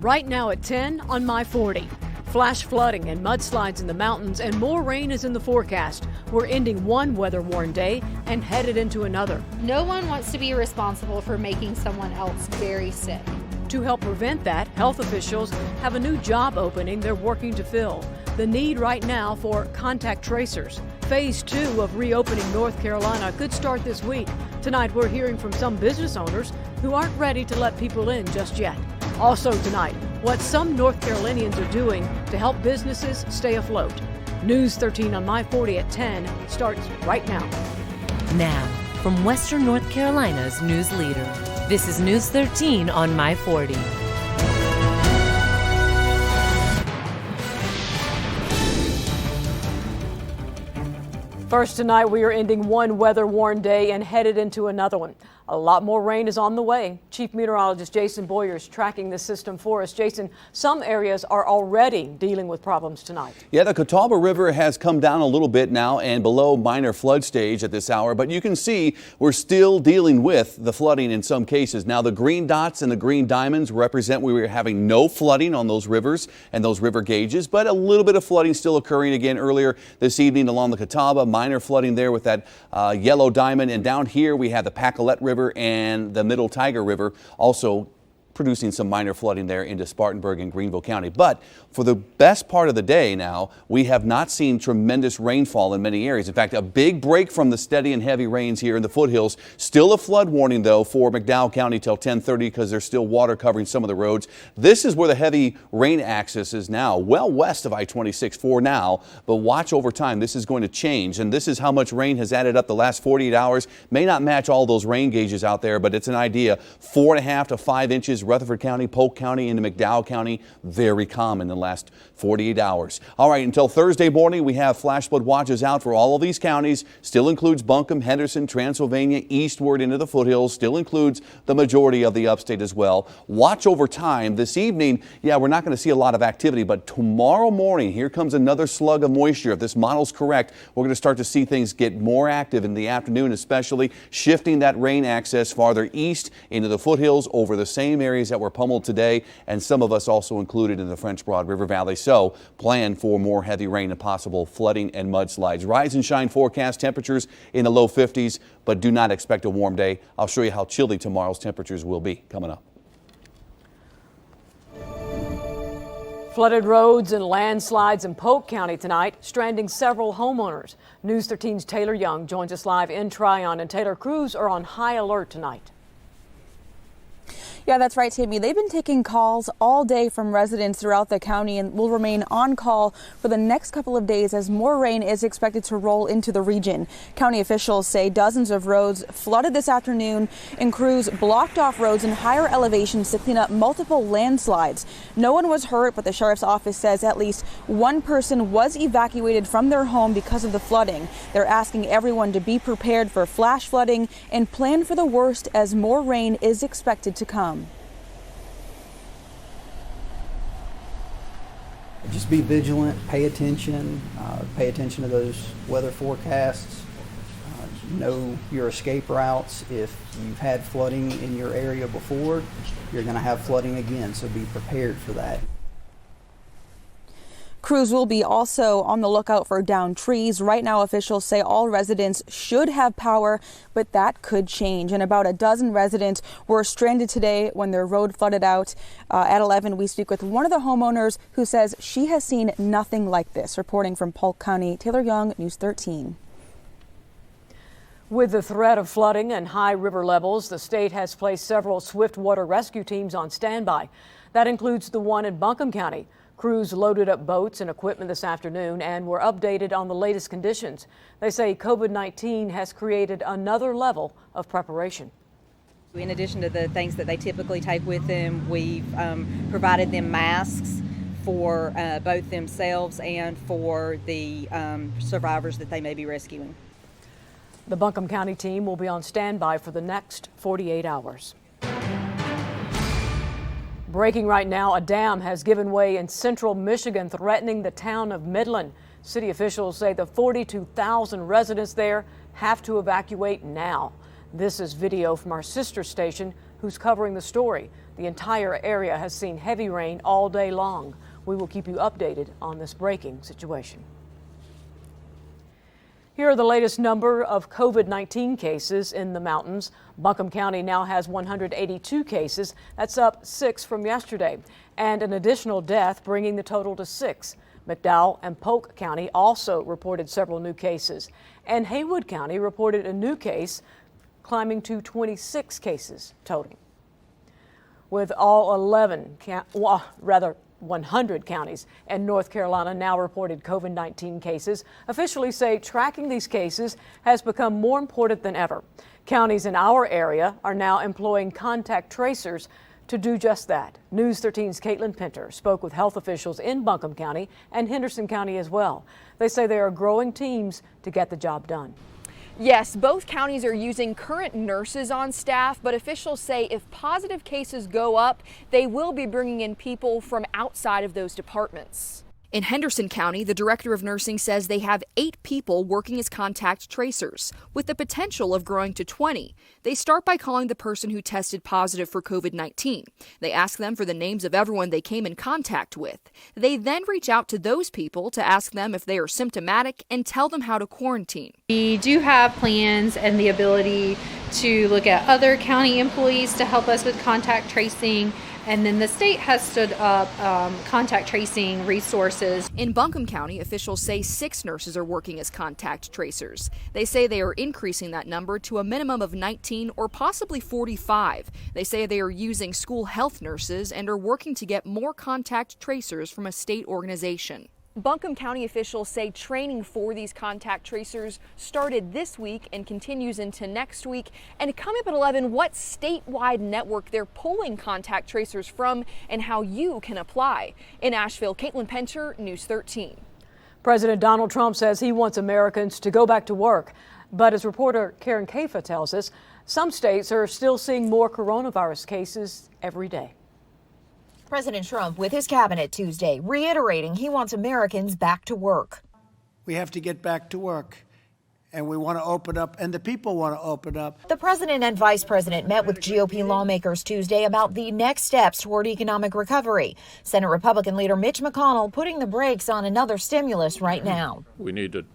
Right now at 10 on My 40. Flash flooding and mudslides in the mountains, and more rain is in the forecast. We're ending one weather-worn day and headed into another. No one wants to be responsible for making someone else very sick. To help prevent that, health officials have a new job opening they're working to fill. The need right now for contact tracers. Phase 2 of reopening North Carolina could start this week. Tonight, we're hearing from some business owners who aren't ready to let people in just yet. Also tonight, what some North Carolinians are doing to help businesses stay afloat. News 13 on My 40 at 10 starts right now. Now, from Western North Carolina's news leader, this is News 13 on My 40. First tonight, we are ending one weather-worn day and headed into another one. A lot more rain is on the way. Chief Meteorologist Jason Boyer is tracking the system for us. Jason, some areas are already dealing with problems tonight. Yeah, the Catawba River has come down a little bit now and below minor flood stage at this hour, but you can see we're still dealing with the flooding in some cases. Now, the green dots and the green diamonds represent we were having no flooding on those rivers and those river gauges, but a little bit of flooding still occurring again earlier this evening along the Catawba. Minor flooding there with that yellow diamond, and down here we have the Pacolet River and the Middle Tyger River also producing some minor flooding there into Spartanburg and Greenville County. But for the best part of the day now, we have not seen tremendous rainfall in many areas. In fact, a big break from the steady and heavy rains here in the foothills. Still a flood warning, though, for McDowell County till 10:30 because there's still water covering some of the roads. This is where the heavy rain axis is now, well west of I-26 for now. But watch over time. This is going to change, and this is how much rain has added up the last 48 hours. May not match all those rain gauges out there, but it's an idea. 4.5 to 5 inches. Rutherford County, Polk County, into McDowell County, very common in the last 48 hours. All right, until Thursday morning, we have flash flood watches out for all of these counties. Still includes Buncombe, Henderson, Transylvania, eastward into the foothills. Still includes the majority of the upstate as well. Watch over time. This evening, yeah, we're not going to see a lot of activity, but tomorrow morning, here comes another slug of moisture. If this model's correct, we're going to start to see things get more active in the afternoon, especially shifting that rain access farther east into the foothills over the same areas that were pummeled today, and some of us also included in the French Broad River Valley. So plan for more heavy rain and possible flooding and mudslides. Rise and shine forecast, temperatures in the low 50s, but do not expect a warm day. I'll show you how chilly tomorrow's temperatures will be coming up. Flooded roads and landslides in Polk County tonight, stranding several homeowners. News 13's Taylor Young joins us live in Tryon, and Taylor, crews are on high alert tonight. Yeah, that's right, Tammy. They've been taking calls all day from residents throughout the county and will remain on call for the next couple of days as more rain is expected to roll into the region. County officials say dozens of roads flooded this afternoon and crews blocked off roads in higher elevations to clean up multiple landslides. No one was hurt, but the sheriff's office says at least one person was evacuated from their home because of the flooding. They're asking everyone to be prepared for flash flooding and plan for the worst as more rain is expected to come. Just be vigilant, pay attention to those weather forecasts, know your escape routes. If you've had flooding in your area before, you're going to have flooding again, so be prepared for that. Crews will be also on the lookout for downed trees. Right now, officials say all residents should have power, but that could change. And about a dozen residents were stranded today when their road flooded out. At 11, we speak with one of the homeowners who says she has seen nothing like this. Reporting from Polk County, Taylor Young, News 13. With the threat of flooding and high river levels, the state has placed several swift water rescue teams on standby. That includes the one in Buncombe County. Crews loaded up boats and equipment this afternoon and were updated on the latest conditions. They say COVID-19 has created another level of preparation. In addition to the things that they typically take with them, we've provided them masks for both themselves and for the survivors that they may be rescuing. The Buncombe County team will be on standby for the next 48 hours. Breaking right now, a dam has given way in central Michigan, threatening the town of Midland. City officials say the 42,000 residents there have to evacuate now. This is video from our sister station, who's covering the story. The entire area has seen heavy rain all day long. We will keep you updated on this breaking situation. Here are the latest number of COVID-19 cases in the mountains. Buncombe County now has 182 cases. That's up 6 from yesterday, and an additional death, bringing the total to 6. McDowell and Polk County also reported several new cases, and Haywood County reported a new case, climbing to 26 cases total. With all 100 counties in North Carolina now reported COVID-19 cases, officials say tracking these cases has become more important than ever. Counties in our area are now employing contact tracers to do just that. News 13's Caitlin Pinter spoke with health officials in Buncombe County and Henderson County as well. They say they are growing teams to get the job done. Yes, both counties are using current nurses on staff, but officials say if positive cases go up, they will be bringing in people from outside of those departments. In Henderson County, the director of nursing says they have 8 people working as contact tracers, with the potential of growing to 20. They start by calling the person who tested positive for COVID-19. They ask them for the names of everyone they came in contact with. They then reach out to those people to ask them if they are symptomatic and tell them how to quarantine. We do have plans and the ability to look at other county employees to help us with contact tracing. And then the state has stood up contact tracing resources. In Buncombe County, officials say 6 nurses are working as contact tracers. They say they are increasing that number to a minimum of 19 or possibly 45. They say they are using school health nurses and are working to get more contact tracers from a state organization. Buncombe County officials say training for these contact tracers started this week and continues into next week. And coming up at 11, what statewide network they're pulling contact tracers from and how you can apply. In Asheville, Caitlin Pinter, News 13. President Donald Trump says he wants Americans to go back to work. But as reporter Karen Kafa tells us, some states are still seeing more coronavirus cases every day. President Trump with his cabinet Tuesday, reiterating he wants Americans back to work. We have to get back to work, and we want to open up, and the people want to open up. The president and vice president met with GOP lawmakers Tuesday about the next steps toward economic recovery. Senate Republican leader Mitch McConnell putting the brakes on another stimulus right now. We need to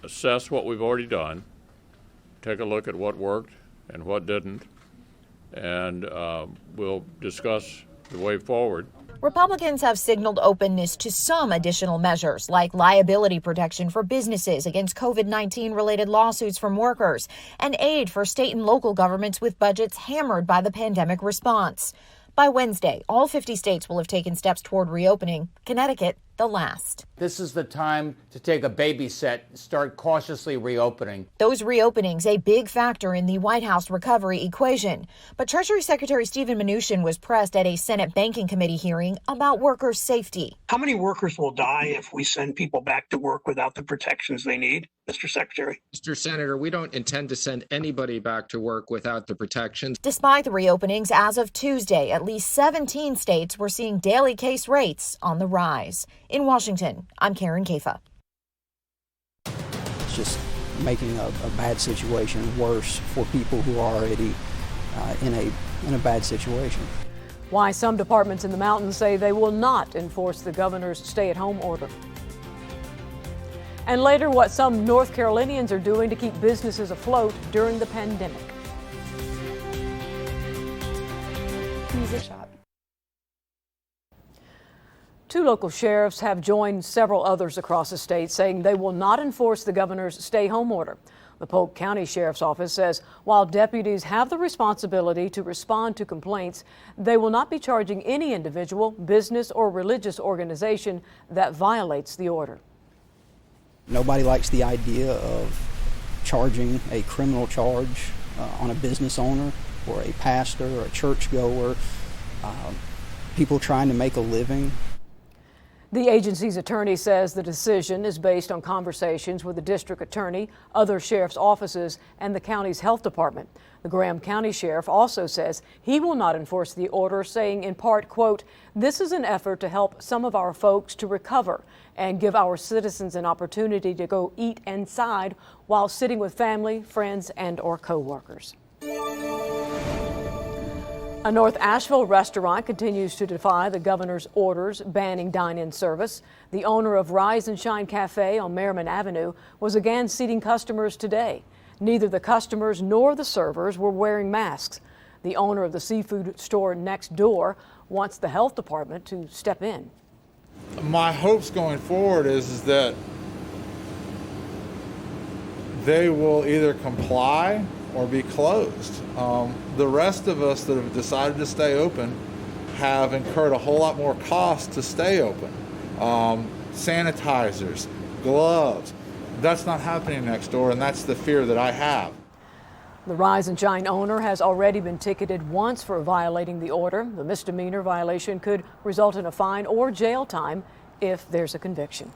assess what we've already done, take a look at what worked and what didn't, and we'll discuss the way forward. Republicans have signaled openness to some additional measures, like liability protection for businesses against COVID-19 related lawsuits from workers and aid for state and local governments with budgets hammered by the pandemic response. By Wednesday, all 50 states will have taken steps toward reopening. Connecticut, the last. This is the time to take a baby step, start cautiously reopening. Those reopenings a big factor in the White House recovery equation. But Treasury Secretary Steven Mnuchin was pressed at a Senate Banking Committee hearing about workers' safety. How many workers will die if we send people back to work without the protections they need, Mr. Secretary? Mr. Senator, we don't intend to send anybody back to work without the protections. Despite the reopenings, as of Tuesday, at least 17 states were seeing daily case rates on the rise. In Washington, I'm Karen Kafa. It's just making a bad situation worse for people who are already in a bad situation. Why some departments in the mountains say they will not enforce the governor's stay-at-home order. And later, what some North Carolinians are doing to keep businesses afloat during the pandemic. Music shop. 2 local sheriffs have joined several others across the state saying they will not enforce the governor's stay-home order. The Polk County Sheriff's Office says while deputies have the responsibility to respond to complaints, they will not be charging any individual, business, or religious organization that violates the order. Nobody likes the idea of charging a criminal charge on a business owner or a pastor or a churchgoer, people trying to make a living. The agency's attorney says the decision is based on conversations with the district attorney, other sheriff's offices, and the county's health department. The Graham County Sheriff also says he will not enforce the order, saying in part, quote, "This is an effort to help some of our folks to recover and give our citizens an opportunity to go eat inside while sitting with family, friends, and or co-workers." A North Asheville restaurant continues to defy the governor's orders banning dine-in service. The owner of Rise and Shine Cafe on Merriman Avenue was again seating customers today. Neither the customers nor the servers were wearing masks. The owner of the seafood store next door wants the health department to step in. My hopes going forward is that they will either comply or be closed. The rest of us that have decided to stay open have incurred a whole lot more cost to stay open. Sanitizers, gloves, that's not happening next door, and that's the fear that I have. The Rise and Shine owner has already been ticketed once for violating the order. The misdemeanor violation could result in a fine or jail time if there's a conviction.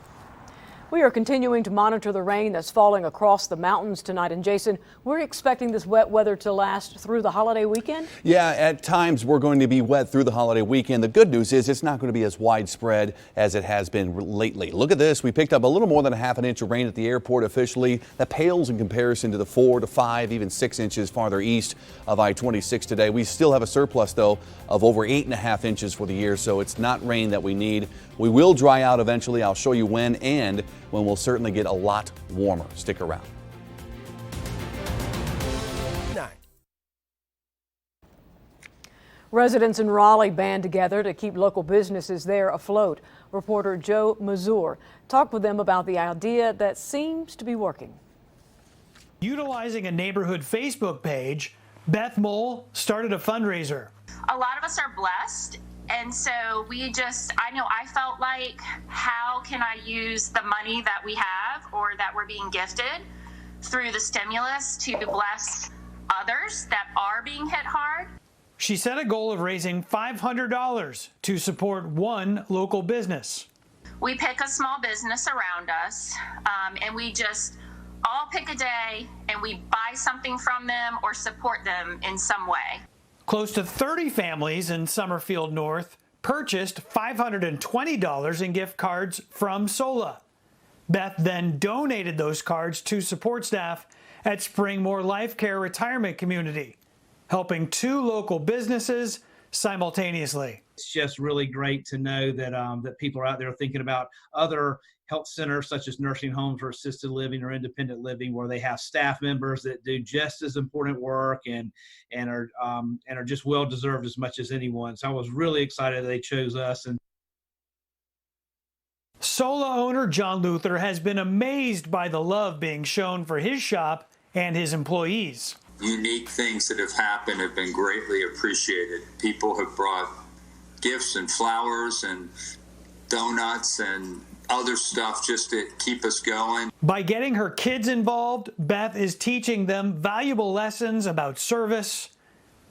We are continuing to monitor the rain that's falling across the mountains tonight. And Jason, we're expecting this wet weather to last through the holiday weekend? Yeah, at times we're going to be wet through the holiday weekend. The good news is it's not going to be as widespread as it has been lately. Look at this. We picked up a little more than a half an inch of rain at the airport officially. That pales in comparison to the 4 to 5, even 6 inches farther east of I-26 today. We still have a surplus, though, of over 8.5 inches for the year, so it's not rain that we need. We will dry out eventually. I'll show you when and when we'll certainly get a lot warmer. Stick around. Residents in Raleigh band together to keep local businesses there afloat. Reporter Joe Mazur talked with them about the idea that seems to be working. Utilizing a neighborhood Facebook page, Beth Mole started a fundraiser. A lot of us are blessed. And so I know I felt like, how can I use the money that we have or that we're being gifted through the stimulus to bless others that are being hit hard? She set a goal of raising $500 to support one local business. We pick a small business around us, and we just all pick a day and we buy something from them or support them in some way. Close to 30 families in Summerfield North purchased $520 in gift cards from SOLA. Beth then donated those cards to support staff at Springmore Life Care Retirement Community, helping 2 local businesses simultaneously. It's just really great to know that that people are out there thinking about other health centers such as nursing homes or assisted living or independent living, where they have staff members that do just as important work and are just well deserved as much as anyone. So I was really excited that they chose us. And SOLA owner John Luther has been amazed by the love being shown for his shop and his employees. Unique things that have happened have been greatly appreciated. People have brought gifts and flowers and donuts and other stuff just to keep us going. By getting her kids involved, Beth is teaching them valuable lessons about service.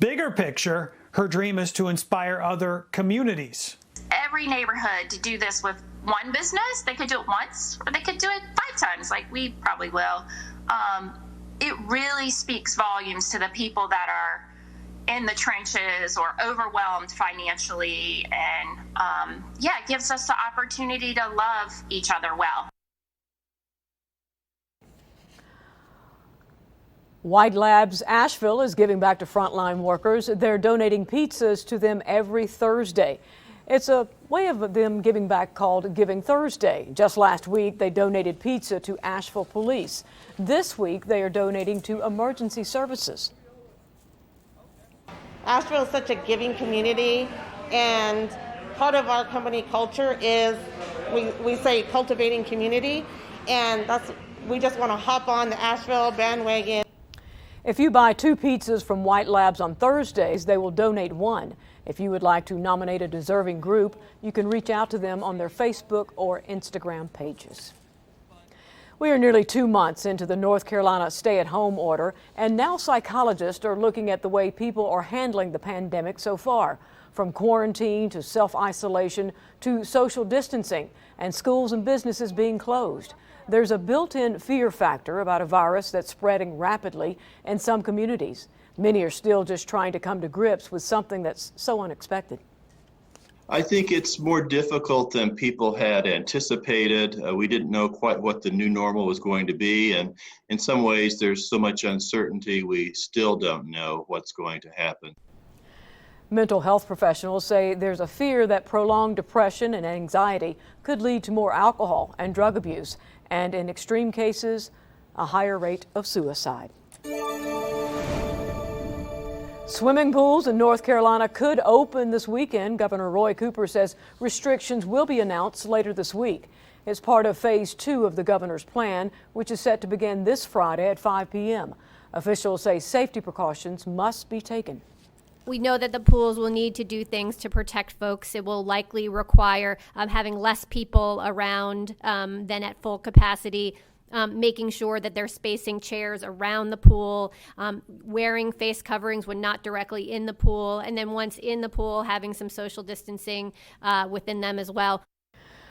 Bigger picture, her dream is to inspire other communities. Every neighborhood to do this with one business, they could do it once or they could do it 5 times like we probably will. It really speaks volumes to the people that are in the trenches or overwhelmed financially, and it gives us the opportunity to love each other well. White Labs Asheville is giving back to frontline workers. They're donating pizzas to them every Thursday. It's a way of them giving back called Giving Thursday. Just last week, they donated pizza to Asheville Police. This week, they are donating to emergency services. Asheville is such a giving community, and part of our company culture is we say cultivating community, and we just want to hop on the Asheville bandwagon. If you buy 2 pizzas from White Labs on Thursdays, they will donate 1. If you would like to nominate a deserving group, you can reach out to them on their Facebook or Instagram pages. We are nearly 2 months into the North Carolina stay-at-home order, and now psychologists are looking at the way people are handling the pandemic so far, from quarantine to self-isolation to social distancing and schools and businesses being closed. There's a built-in fear factor about a virus that's spreading rapidly in some communities. Many are still just trying to come to grips with something that's so unexpected. I think it's more difficult than people had anticipated. We didn't know quite what the new normal was going to be, and in some ways there's so much uncertainty we still don't know what's going to happen. Mental health professionals say there's a fear that prolonged depression and anxiety could lead to more alcohol and drug abuse, and in extreme cases, a higher rate of suicide. Swimming pools in North Carolina could open this weekend. Governor Roy Cooper says restrictions will be announced later this week. It's part of phase 2 of the governor's plan, which is set to begin this Friday at 5 p.m. Officials say safety precautions must be taken. We know that the pools will need to do things to protect folks. It will likely require having less people around than at full capacity. Making sure that they're spacing chairs around the pool, wearing face coverings when not directly in the pool, and then once in the pool, having some social distancing within them as well.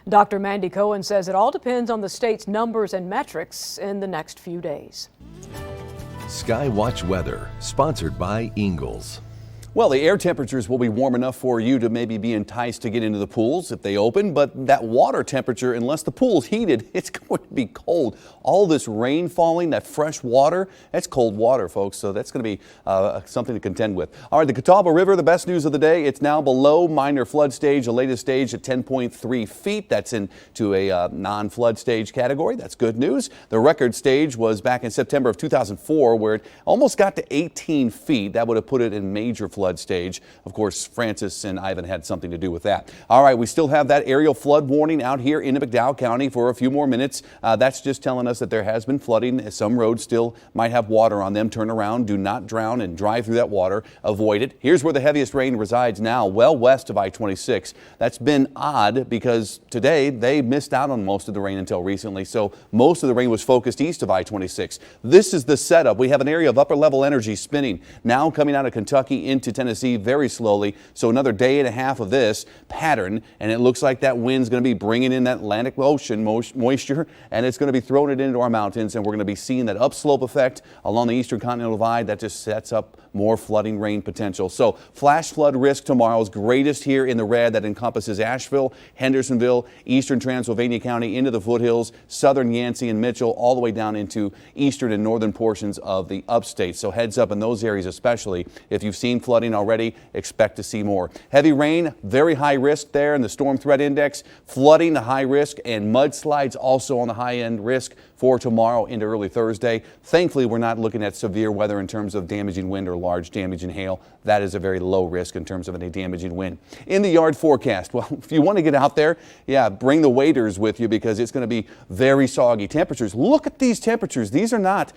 Dr. Mandy Cohen says it all depends on the state's numbers and metrics in the next few days. Skywatch Weather, sponsored by Ingalls. Well, the air temperatures will be warm enough for you to maybe be enticed to get into the pools if they open, but that water temperature, unless the pool's heated, it's going to be cold. All this rain falling, that fresh water, that's cold water, folks, so that's going to be something to contend with. All right, the Catawba River, the best news of the day, it's now below minor flood stage, the latest stage at 10.3 feet. That's into a non-flood stage category. That's good news. The record stage was back in September of 2004, where it almost got to 18 feet. That would have put it in major flood stage. Of course, Francis and Ivan had something to do with that. All right, we still have that aerial flood warning out here in McDowell County for a few more minutes. That's just telling us that there has been flooding. Some roads still might have water on them. Turn around, do not drown and drive through that water. Avoid it. Here's where the heaviest rain resides now, well west of I-26. That's been odd because today they missed out on most of the rain until recently, so most of the rain was focused east of I-26. This is the setup. We have an area of upper level energy spinning now coming out of Kentucky into Tennessee very slowly. So another day and a half of this pattern, and it looks like that wind's going to be bringing in that Atlantic Ocean moisture, and it's going to be throwing it into our mountains, and we're going to be seeing that upslope effect along the eastern continental divide. That just sets up more flooding rain potential. So flash flood risk tomorrow is greatest here in the red. That encompasses Asheville, Hendersonville, eastern Transylvania County into the foothills, southern Yancey and Mitchell, all the way down into eastern and northern portions of the upstate. So heads up in those areas, especially if you've seen flooding already, expect to see more. Heavy rain, very high risk there in the storm threat index. Flooding, the high risk, and mudslides also on the high end risk for tomorrow into early Thursday. Thankfully, we're not looking at severe weather in terms of damaging wind or large damage in hail. That is a very low risk in terms of any damaging wind. In the yard forecast, well, if you want to get out there, yeah, bring the waders with you because it's going to be very soggy temperatures. Look at these temperatures. These are not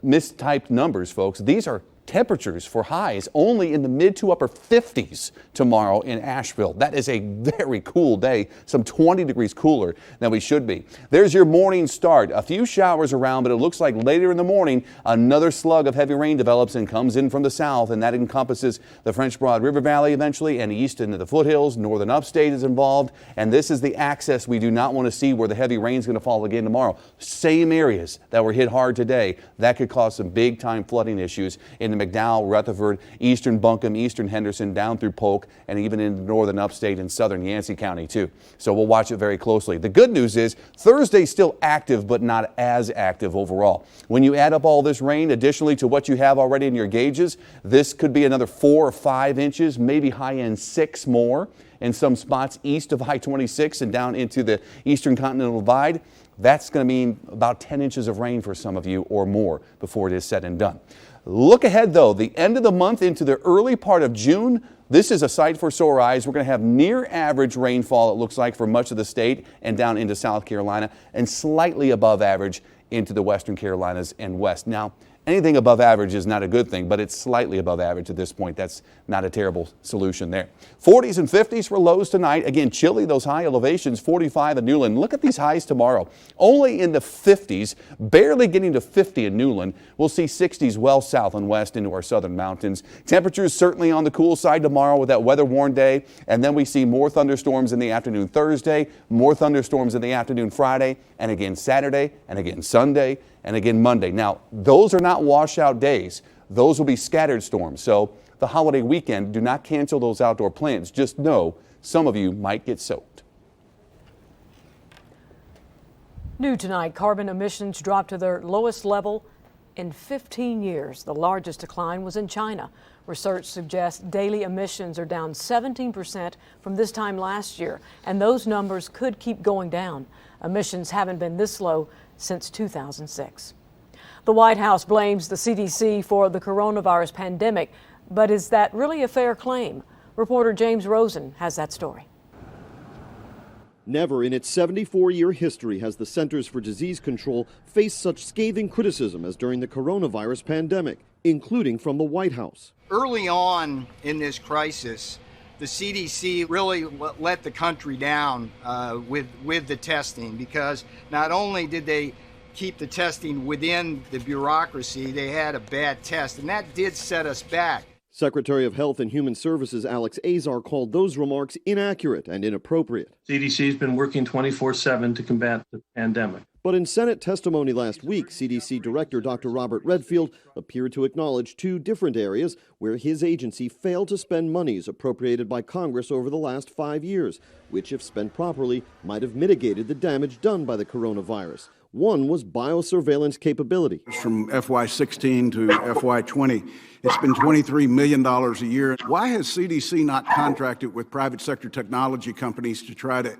mistyped numbers, folks. These are temperatures for highs only in the mid to upper 50s tomorrow in Asheville. That is a very cool day, some 20 degrees cooler than we should be. There's your morning start. A few showers around, but it looks like later in the morning another slug of heavy rain develops and comes in from the south, and that encompasses the French Broad River Valley eventually and east into the foothills. Northern upstate is involved, and this is the access we do not want to see where the heavy rain is going to fall again tomorrow. Same areas that were hit hard today. That could cause some big time flooding issues in the McDowell, Rutherford, eastern Buncombe, eastern Henderson, down through Polk, and even in the northern upstate and southern Yancey County too. So we'll watch it very closely. The good news is Thursday's still active, but not as active overall. When you add up all this rain, additionally to what you have already in your gauges, this could be another 4 or 5 inches, maybe high end 6 more in some spots east of I-26 and down into the eastern continental divide. That's going to mean about 10 inches of rain for some of you or more before it is said and done. Look ahead, though, the end of the month into the early part of June. This is a sight for sore eyes. We're going to have near average rainfall, it looks like, for much of the state and down into South Carolina, and slightly above average into the western Carolinas and west. Now, anything above average is not a good thing, but it's slightly above average at this point. That's not a terrible solution there. 40s and 50s for lows tonight. Again, chilly, those high elevations, 45 in Newland. Look at these highs tomorrow. Only in the 50s, barely getting to 50 in Newland. We'll see 60s well south and west into our southern mountains. Temperatures certainly on the cool side tomorrow with that weather-worn day. And then we see more thunderstorms in the afternoon Thursday, more thunderstorms in the afternoon Friday, and again Saturday, and again Sunday, and again Monday. Now, those are not washout days. Those will be scattered storms. So the holiday weekend, do not cancel those outdoor plans. Just know some of you might get soaked. New tonight, carbon emissions dropped to their lowest level In 15 years, the largest decline was in China. Research suggests daily emissions are down 17% from this time last year, and those numbers could keep going down. Emissions haven't been this low since 2006. The White House blames the CDC for the coronavirus pandemic, but is that really a fair claim? Reporter James Rosen has that story. Never in its 74-year history has the Centers for Disease Control faced such scathing criticism as during the coronavirus pandemic, including from the White House. Early on in this crisis, the CDC really let the country down with the testing, because not only did they keep the testing within the bureaucracy, they had a bad test, and that did set us back. Secretary of Health and Human Services Alex Azar called those remarks inaccurate and inappropriate. CDC has been working 24/7 to combat the pandemic. But in Senate testimony last week, CDC Director Dr. Robert Redfield appeared to acknowledge two different areas where his agency failed to spend monies appropriated by Congress over the last 5 years, which, if spent properly, might have mitigated the damage done by the coronavirus. One was biosurveillance capability. From FY16 to FY20, it's been $23 million a year. Why has CDC not contracted with private sector technology companies to try to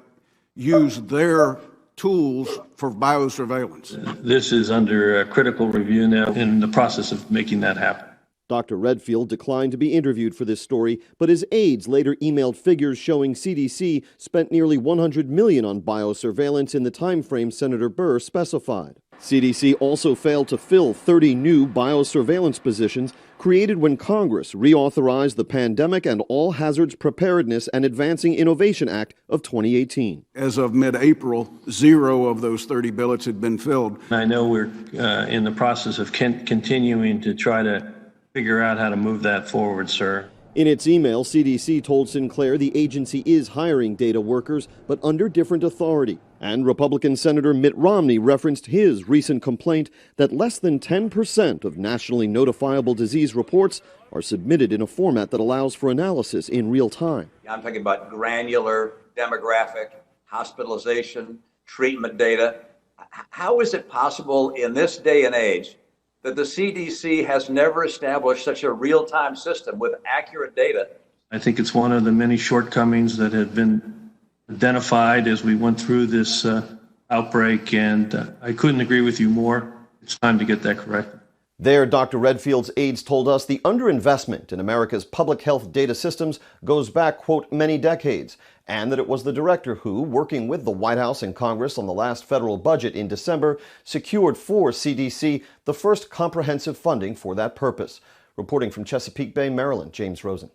use their tools for biosurveillance? This is under critical review now, in the process of making that happen. Dr. Redfield declined to be interviewed for this story, but his aides later emailed figures showing CDC spent nearly $100 million on biosurveillance in the time frame Senator Burr specified. CDC also failed to fill 30 new biosurveillance positions created when Congress reauthorized the Pandemic and All Hazards Preparedness and Advancing Innovation Act of 2018. As of mid-April, 0 of those 30 billets had been filled. I know we're in the process of continuing to try to figure out how to move that forward, sir. In its email, CDC told Sinclair the agency is hiring data workers, but under different authority. And Republican Senator Mitt Romney referenced his recent complaint that less than 10% of nationally notifiable disease reports are submitted in a format that allows for analysis in real time. I'm talking about granular demographic, hospitalization, treatment data. How is it possible in this day and age that the CDC has never established such a real-time system with accurate data? I think it's one of the many shortcomings that have been identified as we went through this outbreak, and I couldn't agree with you more. It's time to get that corrected. There, Dr. Redfield's aides told us the underinvestment in America's public health data systems goes back, quote, many decades, and that it was the director who, working with the White House and Congress on the last federal budget in December, secured for CDC the first comprehensive funding for that purpose. Reporting from Chesapeake Bay, Maryland, James Rosen.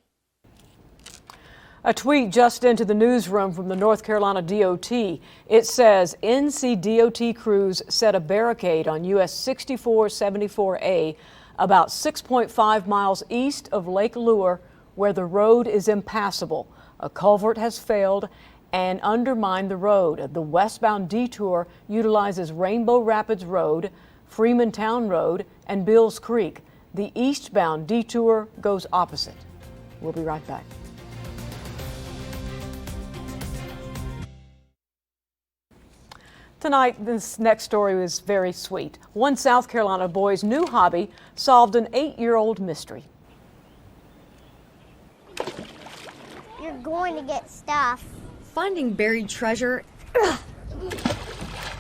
A tweet just into the newsroom from the North Carolina DOT. It says NCDOT crews set a barricade on US 6474A about 6.5 miles east of Lake Lure, where the road is impassable. A culvert has failed and undermined the road. The westbound detour utilizes Rainbow Rapids Road, Freemantown Road, and Bills Creek. The eastbound detour goes opposite. We'll be right back. Tonight, this next story is very sweet. One South Carolina boy's new hobby solved an 8-year-old mystery. You're going to get stuff. Finding buried treasure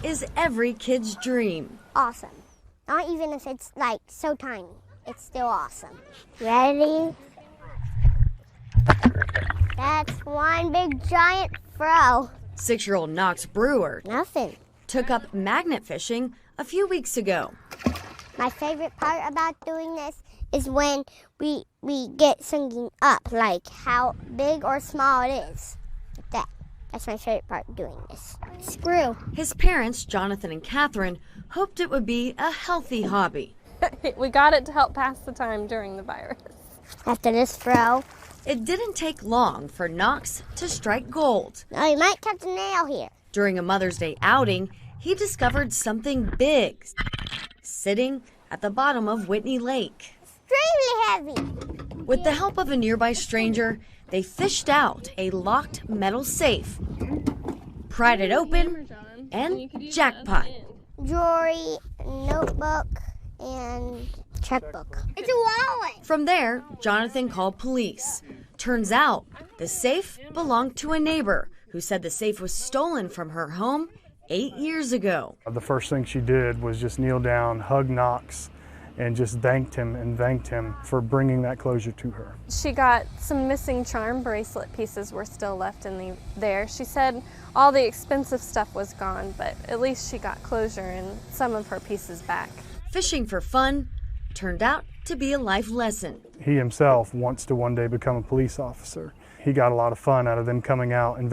is every kid's dream. Awesome. Not even if it's like so tiny. It's still awesome. Ready? That's one big giant fro. 6-year-old Knox Brewer Nothing. took up magnet fishing a few weeks ago. My favorite part about doing this is when we get something up, like how big or small it is. Like that. That's my favorite part of doing this. Screw. His parents, Jonathan and Catherine, hoped it would be a healthy hobby. We got it to help pass the time during the virus. After this fro. It didn't take long for Knox to strike gold. Oh, you might catch a nail here. During a Mother's Day outing, he discovered something big sitting at the bottom of Whitney Lake. Extremely heavy. With the help of a nearby stranger, they fished out a locked metal safe, pried it open, and jackpot. Jewelry, notebook, and checkbook. It's a wallet! From there, Jonathan called police. Turns out the safe belonged to a neighbor who said the safe was stolen from her home 8 years ago. The first thing she did was just kneel down, hug Knox, and just thanked him for bringing that closure to her. She got some missing charm bracelet pieces were still left in there. She said all the expensive stuff was gone, but at least she got closure and some of her pieces back. Fishing for fun turned out to be a life lesson. He himself wants to one day become a police officer. He got a lot of fun out of them coming out, investigating.